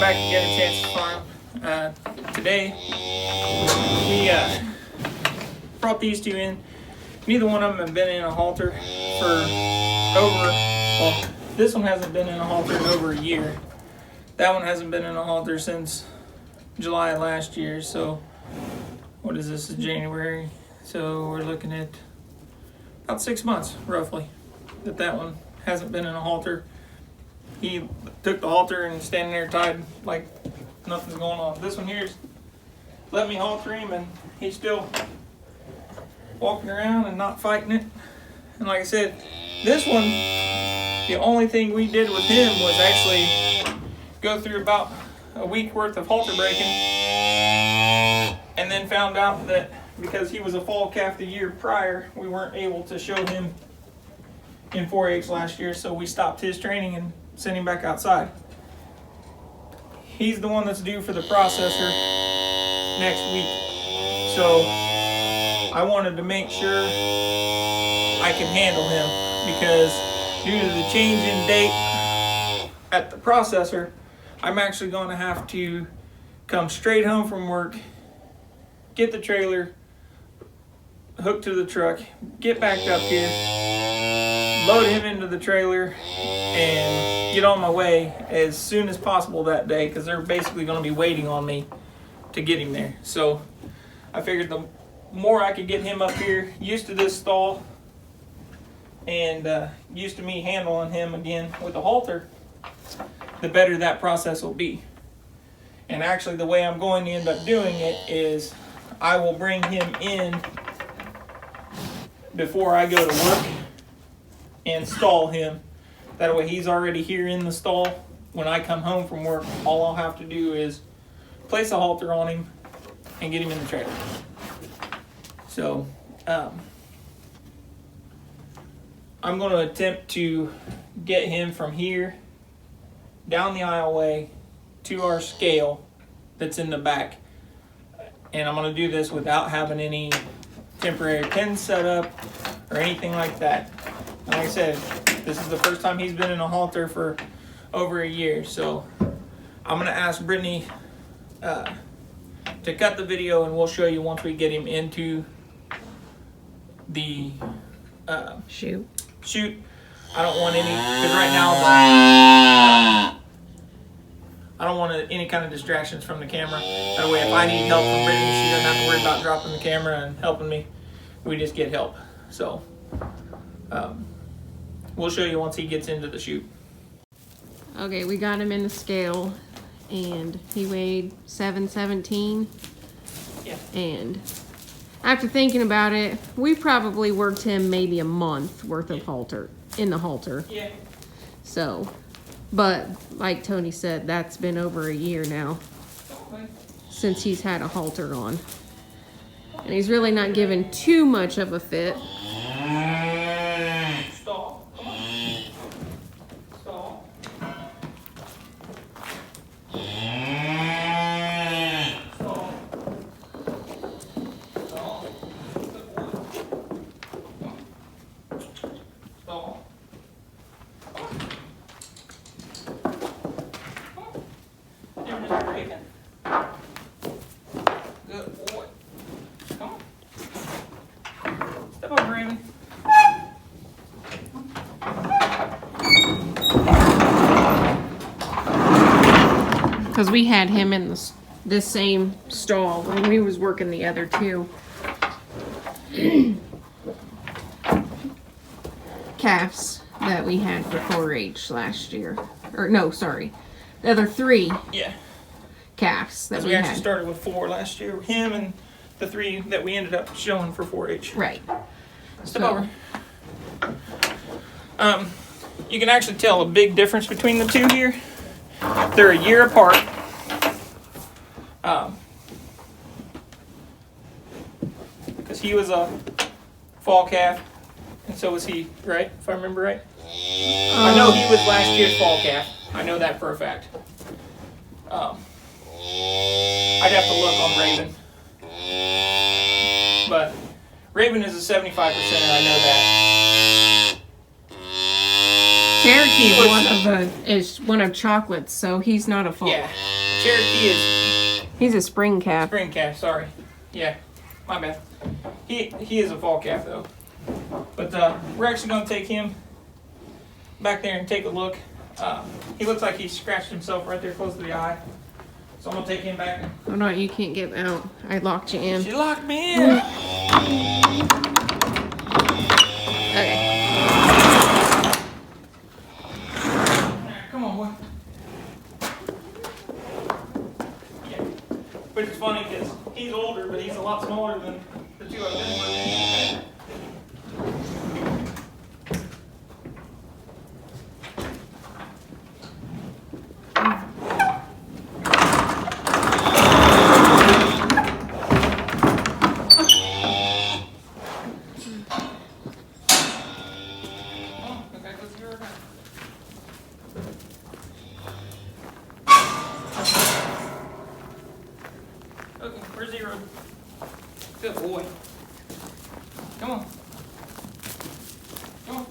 back again at Chance's Farm. Today, we brought these two in. Neither one of them have been in a halter for well, this one hasn't been in a halter in over a year. That one hasn't been in a halter since July of last year, so what is this, is January? So we're looking at about 6 months, roughly, that one hasn't been in a halter. He took the halter and standing there tied like nothing's going on. This one here's let me halter him and he's still walking around and not fighting it. And like I said, this one, the only thing we did with him was actually go through about a week worth of halter breaking, and then found out that because he was a fall calf the year prior, we weren't able to show him in 4-H last year, so we stopped his training and sent him back outside. He's the one that's due for the processor next week, so I wanted to make sure I could handle him, because due to the change in date at the processor, I'm actually going to have to come straight home from work, get the trailer hooked to the truck, get back up here, load him into the trailer, and get on my way as soon as possible that day, because they're basically going to be waiting on me to get him there. So I figured the more I could get him up here, used to this stall, and used to me handling him again with a halter, the better that process will be. And actually the way I'm going to end up doing it is I will bring him in before I go to work and stall him. That way he's already here in the stall. When I come home from work, all I'll have to do is place a halter on him and get him in the trailer. So I'm going to attempt to get him from here down the aisleway to our scale that's in the back. And I'm going to do this without having any temporary pins set up or anything like that. Like I said, this is the first time he's been in a halter for over a year, so I'm going to ask Brittany to cut the video, and we'll show you once we get him into the chute. I don't want any, because right now I don't want any kind of distractions from the camera. That way if I need help from Brittany, she doesn't have to worry about dropping the camera and helping me. We just get help. So we'll show you once he gets into the chute. Okay, we got him in the scale and he weighed 717. Yeah. And after thinking about it, we probably worked him maybe a month worth of halter in the halter. Yeah. So, but like Tony said, that's been over a year now since he's had a halter on. And he's really not given too much of a fit. Stall. Come on. Stall. Stall. Stall. Good boy. Stall. There, Mr. Raven. Good boy. Come on. Step up, Raven. Because we had him in this same stall when we was working the other two calves that we had for 4-H last year. Or no, sorry, the other 3 calves that we we actually had. started with 4 last year. Him and the 3 that we ended up showing for 4-H. Right. Step over. You can actually tell a big difference between the two here. They're a year apart. Because he was a fall calf, and so was he, right? If I remember right. I know he was last year's fall calf. I know that for a fact. I'd have to look on Raven. But Raven is a 75%er, I know that. Cherokee is one of Chocolate's, so he's not a fall. Yeah, Cherokee is He's a spring calf. spring calf. Sorry. Yeah, my bad. He is a fall calf though. But we're actually gonna take him back there and take a look. He looks like he scratched himself right there close to the eye. So I'm gonna take him back. Oh no, you can't get out. I locked you in. She locked me in. Okay. Come on, boy. Yeah. But it's funny because he's older, but he's a lot smaller than the two I've been with. Okay, where's Zero? Good boy. Come on. Come on.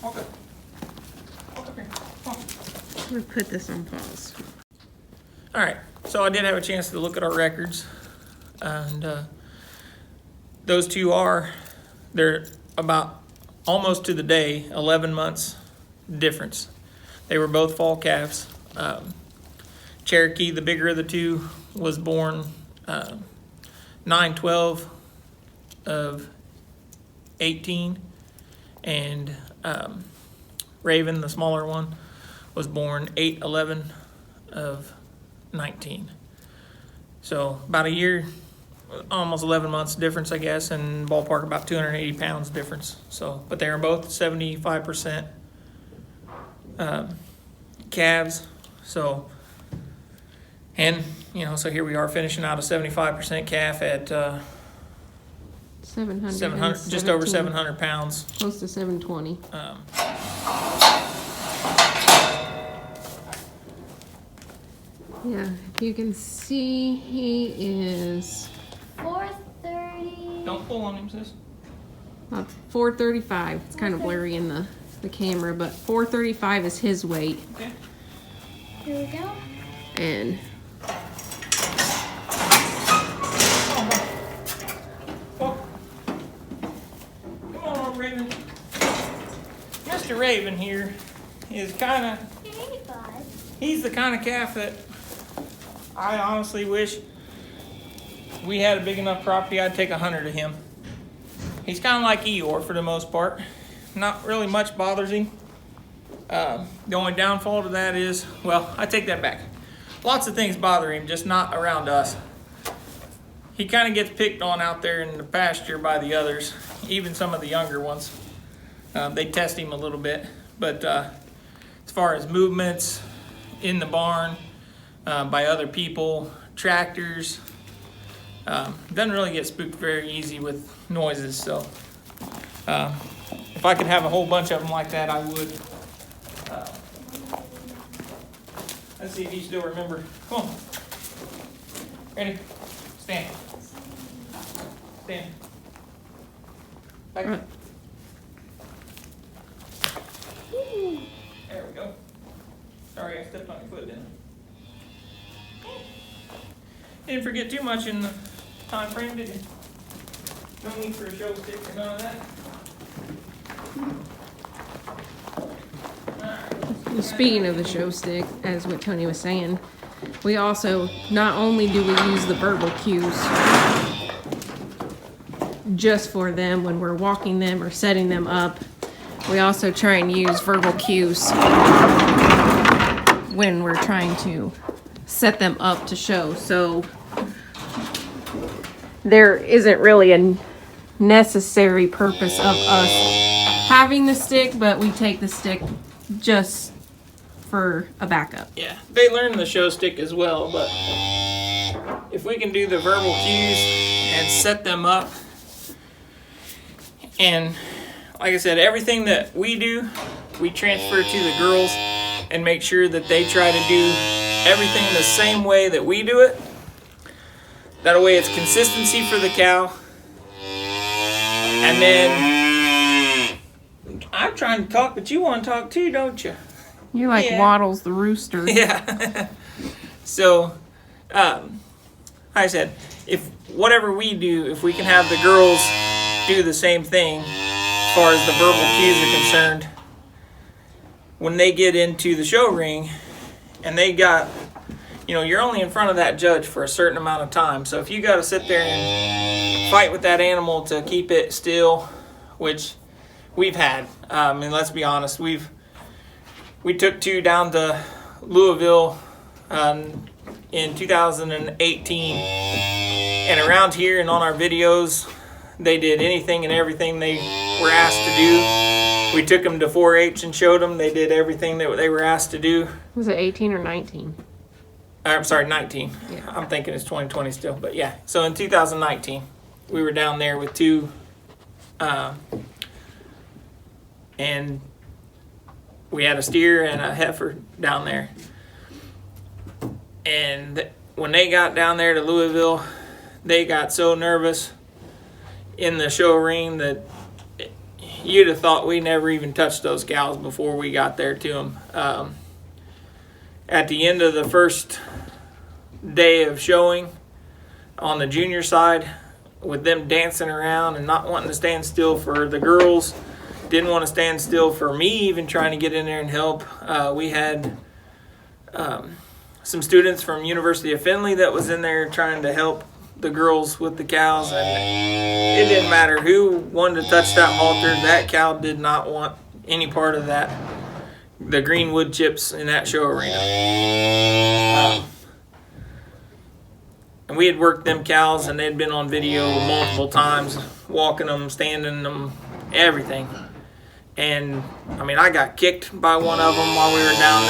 Walk up. Walk up here. Come on. I'm gonna put this on pause. All right, so I did have a chance to look at our records, and those two they're about almost to the day 11 months difference. They were both fall calves. Cherokee, the bigger of the two, was born 9/12 of 18, and Raven, the smaller one, was born 8/11 of 19. So about a year, almost 11 months difference, I guess, and ballpark about 280 pounds difference. So, but they are both 75% calves. So, and so here we are finishing out a 75% calf at 700, just over 700 pounds. Close to 720. Yeah, if you can see, he is 4:30. Don't pull on him, sis. about 435. It's kind of blurry in the camera, but 435 is his weight. Okay. Here we go. And Come on, Raven. Mr. Raven here is kind of, Hey, bud. he's the kind of calf that I honestly wish we had a big enough property. I'd take 100 of him. He's kind of like Eeyore for the most part. Not really much bothers him. The only downfall to that is, well, I take that back. Lots of things bother him, just not around us. He kind of gets picked on out there in the pasture by the others, even some of the younger ones. They test him a little bit, but as far as movements in the barn, by other people, tractors, doesn't really get spooked very easy with noises. So if I could have a whole bunch of them like that, I would. Let's see if you still remember. Come on. Ready? Stand. Stand. Back. Right. There we go. Sorry, I stepped on your foot, didn't I? Didn't forget too much in the time frame, did you? No need for a show stick or none of that. speaking of the show stick, as what Tony was saying, we also, not only do we use the verbal cues just for them when we're walking them or setting them up, we also try and use verbal cues when we're trying to set them up to show. So there isn't really a necessary purpose of us having the stick, but we take the stick just for a backup. Yeah, they learn the show stick as well, but if we can do the verbal cues and set them up, and like I said, everything that we do, we transfer to the girls and make sure that they try to do everything the same way that we do it. That way it's consistency for the cow. And then I'm trying to talk, but you want to talk too, don't you? You're like Yeah. Waddles the rooster. Yeah. So, like I said, if whatever we do, if we can have the girls do the same thing as far as the verbal cues are concerned, when they get into the show ring and they got, you're only in front of that judge for a certain amount of time. So if you got to sit there and fight with that animal to keep it still, which we've had, and let's be honest, we took 2 down to Louisville in 2018, and around here and on our videos, they did anything and everything they were asked to do. We took them to 4-H and showed them. They did everything that they were asked to do. Was it 18 or 19? I'm sorry, 19. Yeah. I'm thinking it's 2020 still, but yeah. So in 2019, we were down there with 2, and we had a steer and a heifer down there. And when they got down there to Louisville, they got so nervous in the show ring that you'd have thought we never even touched those cows before we got there to them. At the end of the first day of showing on the junior side, with them dancing around and not wanting to stand still for the girls, didn't want to stand still for me even trying to get in there and help. We had some students from University of Findlay that was in there trying to help the girls with the cows, and it didn't matter who wanted to touch that halter. That cow did not want any part of that, the green wood chips in that show arena. And we had worked them cows, and they'd been on video multiple times, walking them, standing them, everything. And I got kicked by one of them while we were down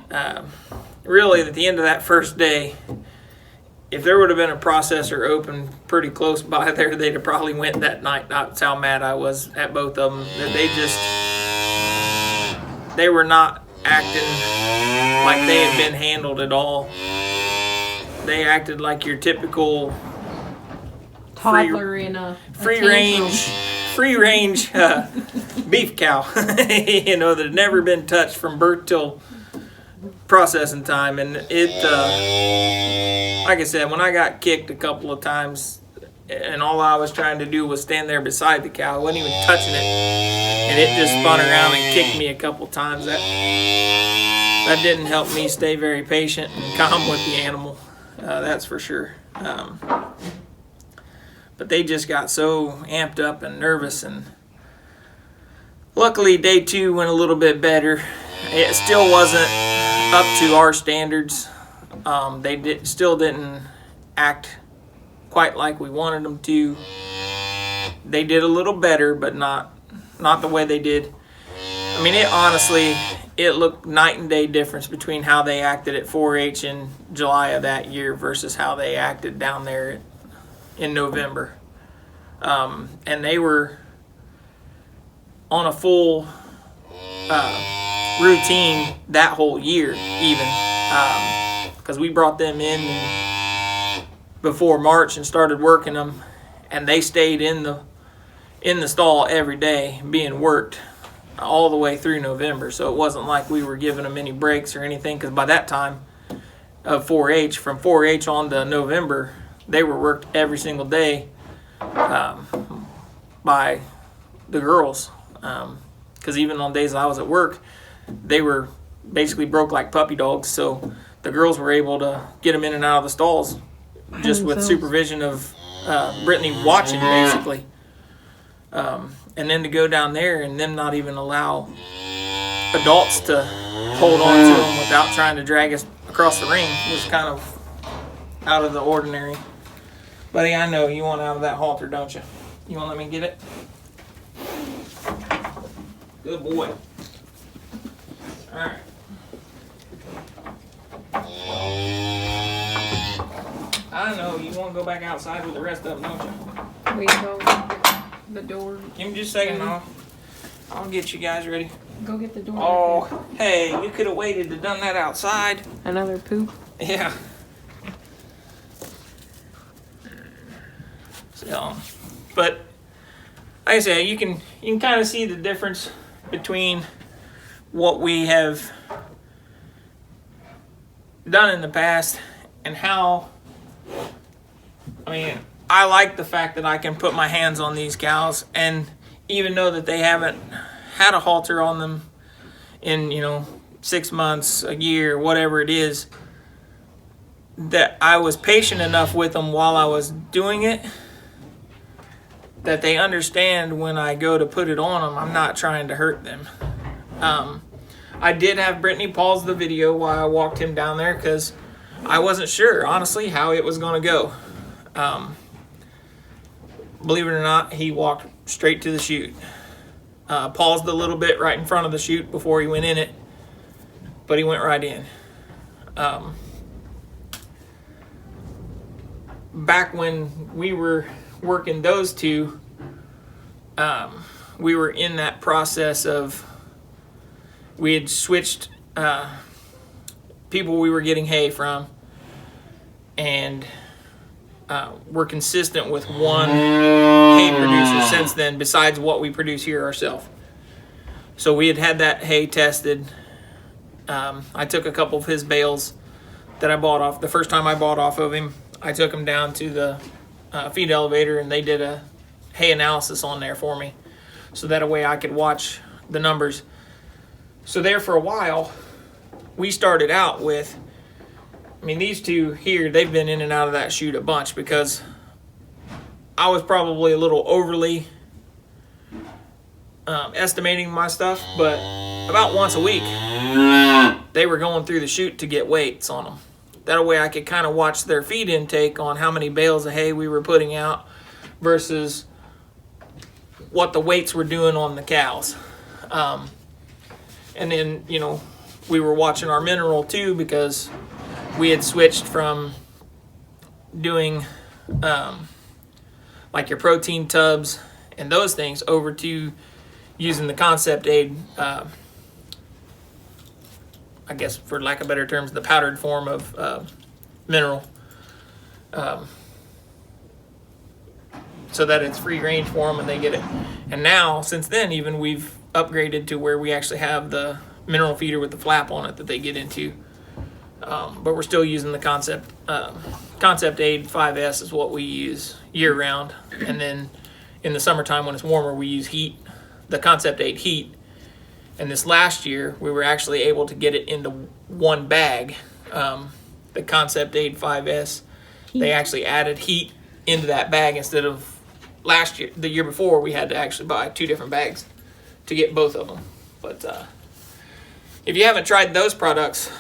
there. Really, at the end of that first day, if there would have been a processor open pretty close by there, they'd have probably went that night. That's how mad I was at both of them. That they were not acting like they had been handled at all. They acted like your typical Toddler in a free range beef cow, that had never been touched from birth till processing time. And it, like I said, when I got kicked a couple of times, and all I was trying to do was stand there beside the cow, I wasn't even touching it, and it just spun around and kicked me a couple of times. That didn't help me stay very patient and calm with the animal. That's for sure. But they just got so amped up and nervous, and luckily day 2 went a little bit better. It still wasn't up to our standards. They still didn't act quite like we wanted them to. They did a little better, but not the way they did. It looked night and day difference between how they acted at 4-H in July of that year versus how they acted down there in November. And they were on a full routine that whole year, even, because we brought them in before March and started working them, and they stayed in the stall every day being worked all the way through November. So it wasn't like we were giving them any breaks or anything, because by that time of 4-H, from 4-H on to November, they were worked every single day by the girls, because even on days I was at work, they were basically broke like puppy dogs. So the girls were able to get them in and out of the stalls just with supervision of Brittany watching, basically. And then to go down there and them not even allow adults to hold on to them without trying to drag us across the ring was kind of out of the ordinary. Buddy, I know you want out of that halter, don't you? You want to let me get it? Good boy. All right. I know you want to go back outside with the rest of them, don't you? We go get the door. Give me just a second, I'll get you guys ready. Go get the door. Oh, hey, you could have waited to done that outside. Another poop. Yeah. So, but like I said, you can kind of see the difference between what we have done in the past and how, I mean, I like the fact that I can put my hands on these cows and even know that they haven't had a halter on them in, 6 months, a year, whatever it is, that I was patient enough with them while I was doing it that they understand when I go to put it on them, I'm not trying to hurt them. I did have Brittany pause the video while I walked him down there because I wasn't sure, honestly, how it was going to go. Believe it or not, he walked straight to the chute. Paused a little bit right in front of the chute before he went in it, but he went right in. Back when we were working those two, we were in that process of, we had switched people we were getting hay from, and we're consistent with one hay producer since then, besides what we produce here ourselves. So we had that hay tested. I took a couple of his bales that I bought off. The first time I bought off of him, I took them down to the feed elevator, and they did a hay analysis on there for me, so that way I could watch the numbers. So there for a while, we started out with, I mean, these two here, they've been in and out of that chute a bunch because I was probably a little overly estimating my stuff, but about once a week, they were going through the chute to get weights on them. That way I could kind of watch their feed intake on how many bales of hay we were putting out versus what the weights were doing on the cows. And then, we were watching our mineral too, because we had switched from doing like your protein tubs and those things over to using the Concept Aid, I guess for lack of better terms, the powdered form of mineral, so that it's free range for them and they get it. And now, since then, even we've upgraded to where we actually have the mineral feeder with the flap on it that they get into. But we're still using the Concept Aid 5S is what we use year round. And then in the summertime when it's warmer, we use the Concept Aid Heat. And this last year, we were actually able to get it into one bag. The Concept Aid 5S, they actually added heat into that bag instead of last year. The year before, we had to actually buy 2 different bags to get both of them. But if you haven't tried those products,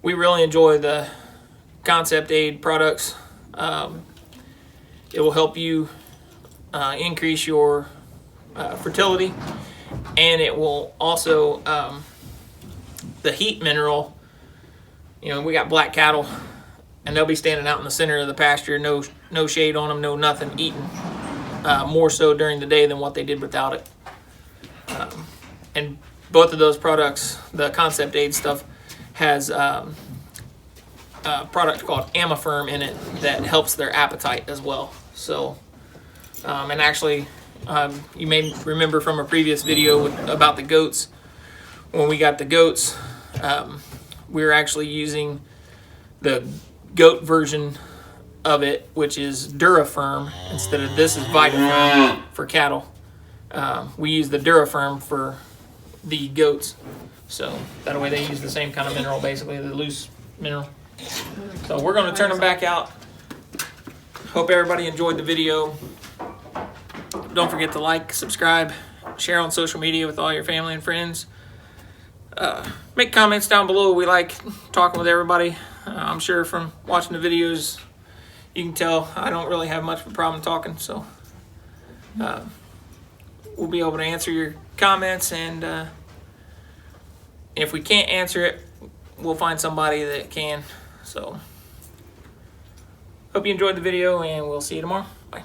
we really enjoy the Concept Aid products. It will help you increase your fertility, and it will also, the heat mineral, we got black cattle, and they'll be standing out in the center of the pasture, no shade on them, no nothing, eating more so during the day than what they did without it. And both of those products, the Concept Aid stuff, has a product called Amifirm in it that helps their appetite as well. So, and actually, you may remember from a previous video about the goats. When we got the goats, we were actually using the goat version of it, which is DuraFirm, instead of this is VitaFirm for cattle. We use the DuraFirm for the goats, so that way they use the same kind of mineral, basically the loose mineral. So we're going to turn them back out. Hope everybody enjoyed the video. Don't forget to like, subscribe, share on social media with all your family and friends. Make comments down below. We like talking with everybody. I'm sure from watching the videos you can tell I don't really have much of a problem talking, so we'll be able to answer your comments, and if we can't answer it, we'll find somebody that can. So hope you enjoyed the video, and we'll see you tomorrow. Bye.